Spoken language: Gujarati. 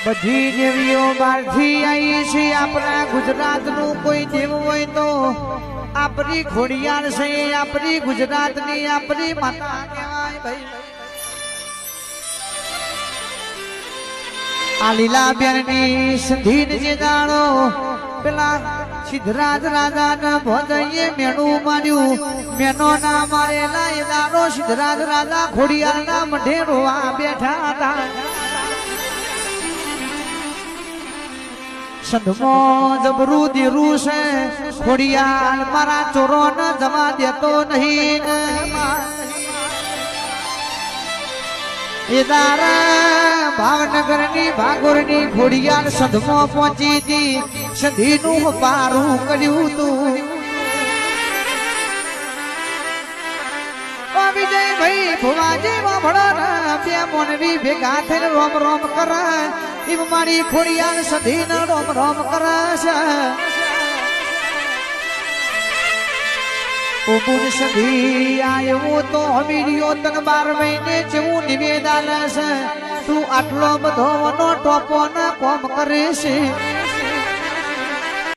બધી દેવીઓ બહારથી આવી છે આપણા ગુજરાતનું કોઈ દેવ હોય તો આપણી ખોડિયાર છે આપણી ગુજરાતની આપણી માતા કહેવાય ભાઈ આ લીલાબેનની સંધીન જે જાણો પેલા સિદ્ધરાજ રાજાના ભોજઈએ મેણું માર્યું મેનો ના મારેલા એ દાડો સિદ્ધરાજ રાજા ખોડિયારના મઢે રોવા બેઠા હતા સંધમો જબરું દીરું છે ખોડિયાર મારા ચોરો ન જવા દેતો નહીં એ દારા ભાવનગર ની ભાગોર ની ખોડિયાર સંધમો પહોંચી હતી સંધી નું પારું કર્યું તું વિજય ભાઈ ભુવાજી વાભળો બે મોનવી ભેગા થઈને રોમ રોમ કરે એમ મારી ખોડિયાર સંધી ને રોમ રોમ કરે છે ઓપુર સંધી આવ્યો તો હમીડિયો તન 12 મહિને જેવું નિવેદન છે તું આટલો બધો નો ટોપો ના કોમ કરે છે